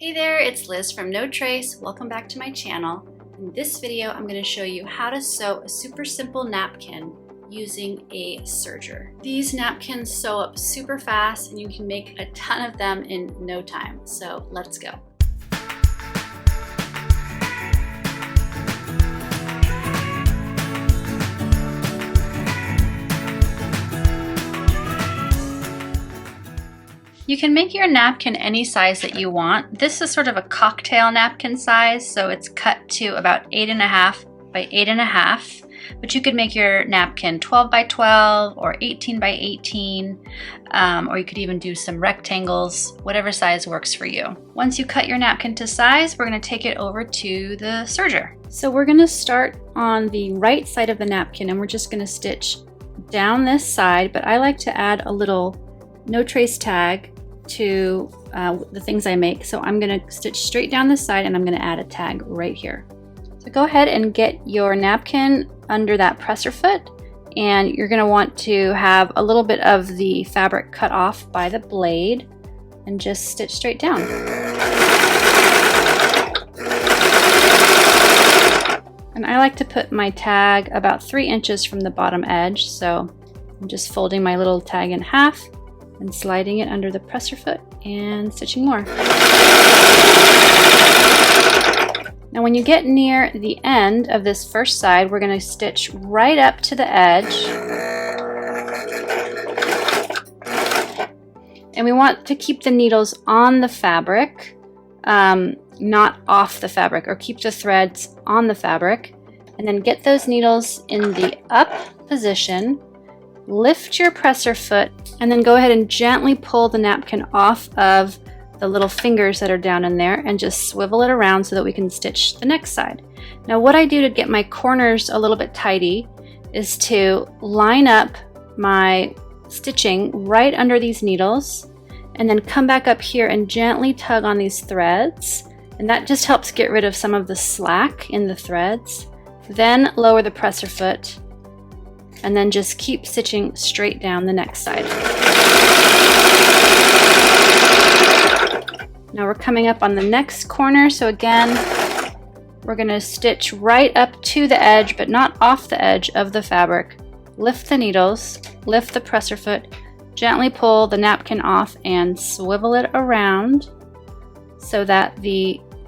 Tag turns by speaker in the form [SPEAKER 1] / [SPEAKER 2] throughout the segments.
[SPEAKER 1] Hey there, it's Liz from No Trace. Welcome back to my channel. In this video, I'm going to show you how to sew a super simple napkin using a serger. These napkins sew up super fast and you can make a ton of them in no time. So let's go. You can make your napkin any size that you want. This is sort of a cocktail napkin size, so it's cut to about 8.5 by 8.5. But you could make your napkin 12 by 12 or 18 by 18, or you could even do some rectangles, whatever size works for you. Once you cut your napkin to size, we're going to take it over to the serger. So we're going to start on the right side of the napkin and we're just going to stitch down this side, but I like to add a little no trace tag to the things I make. So I'm going to stitch straight down this side and I'm going to add a tag right here. So go ahead and get your napkin under that presser foot, and you're going to want to have a little bit of the fabric cut off by the blade and just stitch straight down. And I like to put my tag about 3 inches from the bottom edge, so I'm just folding my little tag in half and sliding it under the presser foot and stitching more. Now when you get near the end of this first side, we're going to stitch right up to the edge. And we want to keep the needles on the fabric, not off the fabric, or keep the threads on the fabric. And then get those needles in the up position. Lift your presser foot and then go ahead and gently pull the napkin off of the little fingers that are down in there and just swivel it around so that we can stitch the next side. Now what I do to get my corners a little bit tidy is to line up my stitching right under these needles and then come back up here and gently tug on these threads, and that just helps get rid of some of the slack in the threads. Then lower the presser foot and then just keep stitching straight down the next side. Now we're coming up on the next corner, so again we're going to stitch right up to the edge but not off the edge of the fabric. Lift the needles, lift the presser foot, gently pull the napkin off and swivel it around so that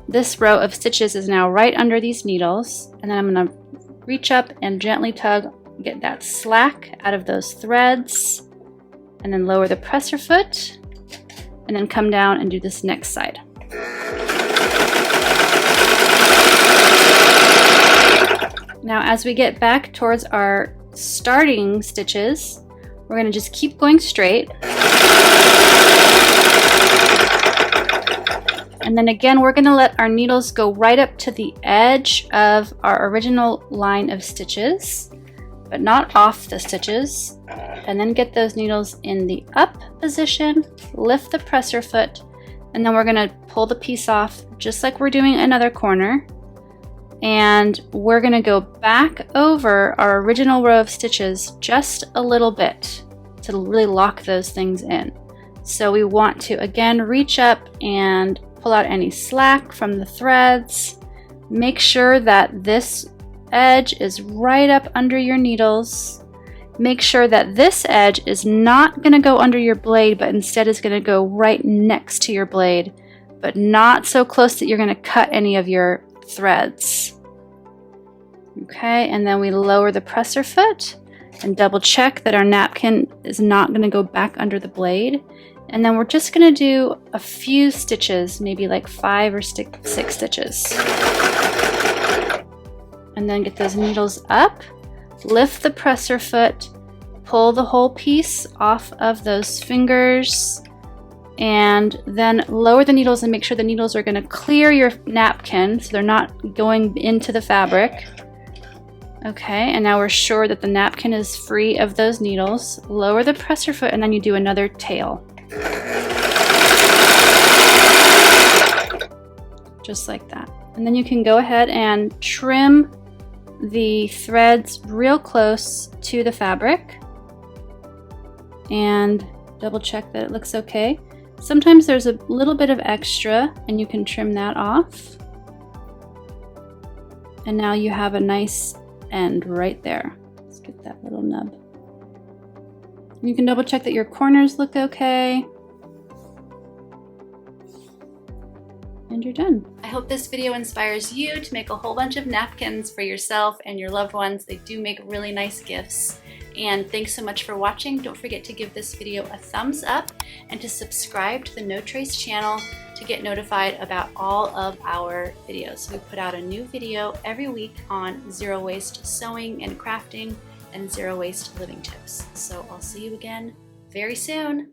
[SPEAKER 1] this row of stitches is now right under these needles, and then I'm going to reach up and gently tug, get that slack out of those threads, and then lower the presser foot and then come down and do this next side. Now as we get back towards our starting stitches, we're going to just keep going straight. And then again, we're going to let our needles go right up to the edge of our original line of stitches, but not off the stitches, and then get those needles in the up position, lift the presser foot, and then we're going to pull the piece off just like we're doing another corner, and we're going to go back over our original row of stitches just a little bit to really lock those things in. So we want to again reach up and pull out any slack from the threads. Make sure that this edge is right up under your needles. Make sure that this edge is not going to go under your blade, but instead is going to go right next to your blade, but not so close that you're going to cut any of your threads. Okay, and then we lower the presser foot and double check that our napkin is not going to go back under the blade. And then we're just going to do a few stitches, maybe like 5 or 6 stitches. And then get those needles up, lift the presser foot, pull the whole piece off of those fingers, and then lower the needles and make sure the needles are going to clear your napkin so they're not going into the fabric. Okay, and now we're sure that the napkin is free of those needles. Lower the presser foot and then you do another tail. Just like that. And then you can go ahead and trim the threads real close to the fabric and double check that it looks okay. Sometimes there's a little bit of extra and you can trim that off. And now you have a nice end right there. Let's get that little nub. You can double check that your corners look okay. And you're done. I hope this video inspires you to make a whole bunch of napkins for yourself and your loved ones. They do make really nice gifts. And thanks so much for watching. Don't forget to give this video a thumbs up and to subscribe to the No Trace channel to get notified about all of our videos. We put out a new video every week on zero waste sewing and crafting and zero waste living tips. So I'll see you again very soon.